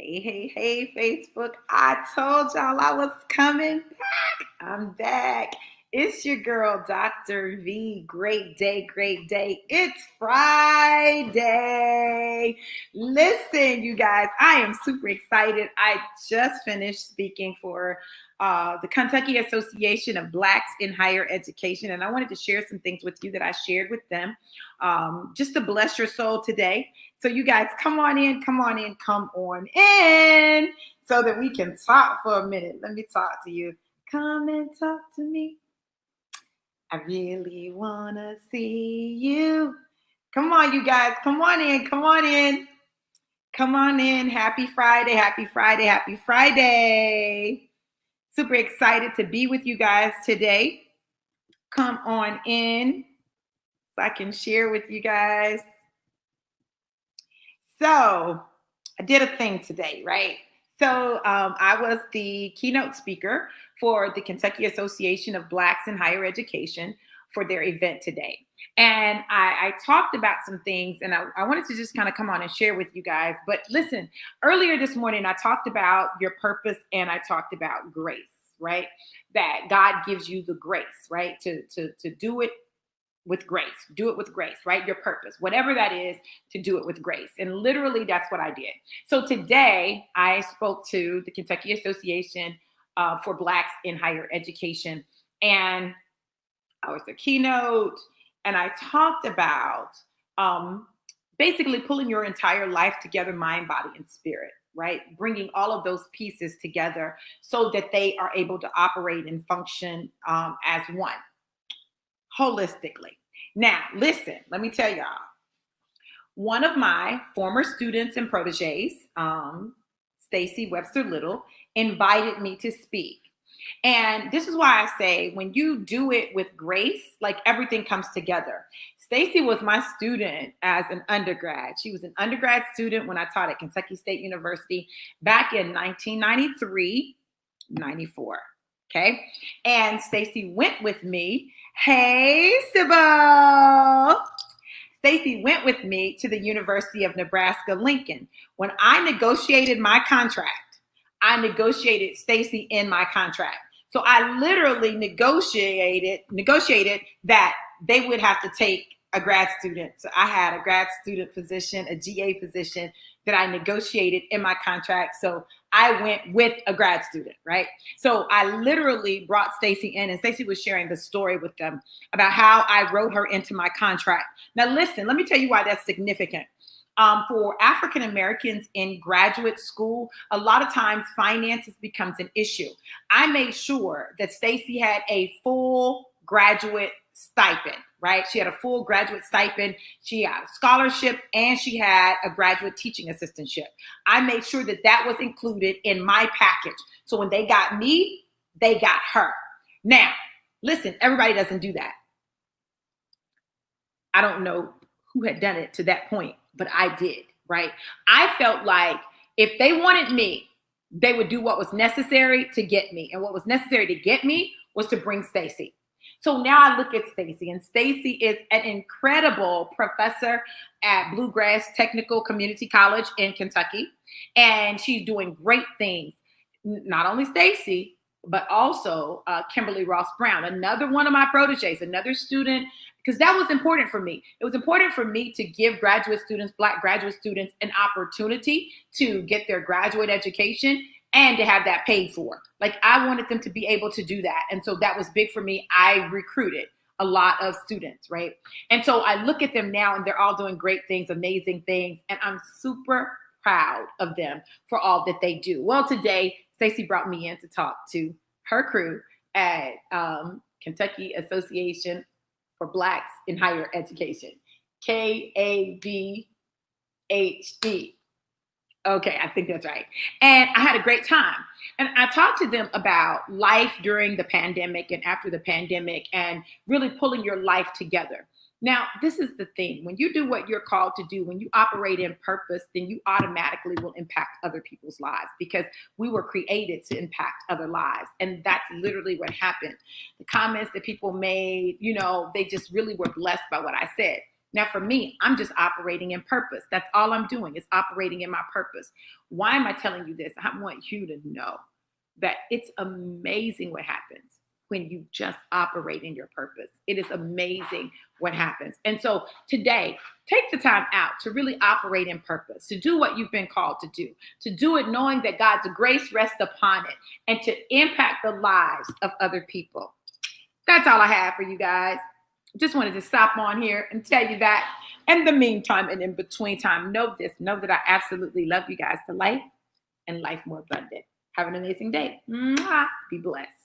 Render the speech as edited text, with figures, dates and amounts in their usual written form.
Hey, hey, hey, Facebook. I told y'all I was coming back. I'm back. It's your girl, Dr. V. Great day, great day. It's Friday. Listen, you guys, I am super excited. I just finished speaking for the Kentucky Association of Blacks in Higher Education, and I wanted to share some things with you that I shared with them just to bless your soul today. So you guys come on in, come on in, come on in so that we can talk for a minute. Let me talk to you. Come and talk to me. I really want to see you. Come on, you guys. Come on in. Come on in. Come on in. Happy Friday. Happy Friday. Happy Friday. Super excited to be with you guys today. Come on in so I can share with you guys. So I did a thing today, right? So I was the keynote speaker for the Kentucky Association of Blacks in Higher Education for their event today. And I talked about some things, and I wanted to just kind of come on and share with you guys. But listen, earlier this morning, I talked about your purpose and I talked about grace, right? That God gives you the grace, right? To do it with grace. Do it with grace, right? Your purpose, whatever that is, to do it with grace. And literally, that's what I did. So today, I spoke to the Kentucky Association for Blacks in Higher Education, and I was the keynote, and I talked about basically pulling your entire life together, mind, body, and spirit, right? Bringing all of those pieces together so that they are able to operate and function as one holistically. Now, listen, let me tell y'all. One of my former students and proteges, Stacy Webster Little, invited me to speak. And this is why I say when you do it with grace, like everything comes together. Stacy was my student as an undergrad. She was an undergrad student when I taught at Kentucky State University back in 1993, 94. Okay. And Stacy went with me. Hey, Sybil. Stacy went with me to the University of Nebraska Lincoln. When I negotiated my contract, I negotiated Stacy in my contract. So I literally negotiated that they would have to take a grad student. So I had a grad student position, a GA position that I negotiated in my contract. So I went with a grad student, right? So I literally brought Stacy in, and Stacy was sharing the story with them about how I wrote her into my contract. Now, listen, let me tell you why that's significant. For African Americans in graduate school, a lot of times finances becomes an issue. I made sure that Stacy had a full graduate stipend, right? She had a full graduate stipend. She had a scholarship, and she had a graduate teaching assistantship. I made sure that that was included in my package. So when they got me, they got her. Now, listen, everybody doesn't do that. I don't know who had done it to that point, but I did, right? I felt like if they wanted me, they would do what was necessary to get me. And what was necessary to get me was to bring Stacy. So now I look at Stacy, and Stacy is an incredible professor at Bluegrass Technical Community College in Kentucky. And she's doing great things. Not only Stacy, but also Kimberly Ross Brown, another one of my proteges, another student, because that was important for me. It was important for me to give graduate students, Black graduate students, an opportunity to get their graduate education and to have that paid for. Like, I wanted them to be able to do that. And so that was big for me. I recruited a lot of students, right? And so I look at them now, and they're all doing great things, amazing things. And I'm super proud of them for all that they do. Well, today, Stacy brought me in to talk to her crew at Kentucky Association for Blacks in Higher Education, KABHE. Okay, I think that's right. And I had a great time. And I talked to them about life during the pandemic and after the pandemic, and really pulling your life together. Now, this is the thing. When you do what you're called to do, when you operate in purpose, then you automatically will impact other people's lives, because we were created to impact other lives. And that's literally what happened. The comments that people made, they just really were blessed by what I said. Now, for me, I'm just operating in purpose. That's all I'm doing is operating in my purpose. Why am I telling you this? I want you to know that it's amazing what happens when you just operate in your purpose. It is amazing what happens. And so today, take the time out to really operate in purpose, to do what you've been called to do it knowing that God's grace rests upon it, and to impact the lives of other people. That's all I have for you guys. Just wanted to stop on here and tell you that. In the meantime and in between time, know that I absolutely love you guys to life and life more abundant. Have an amazing day. Mwah. Be blessed.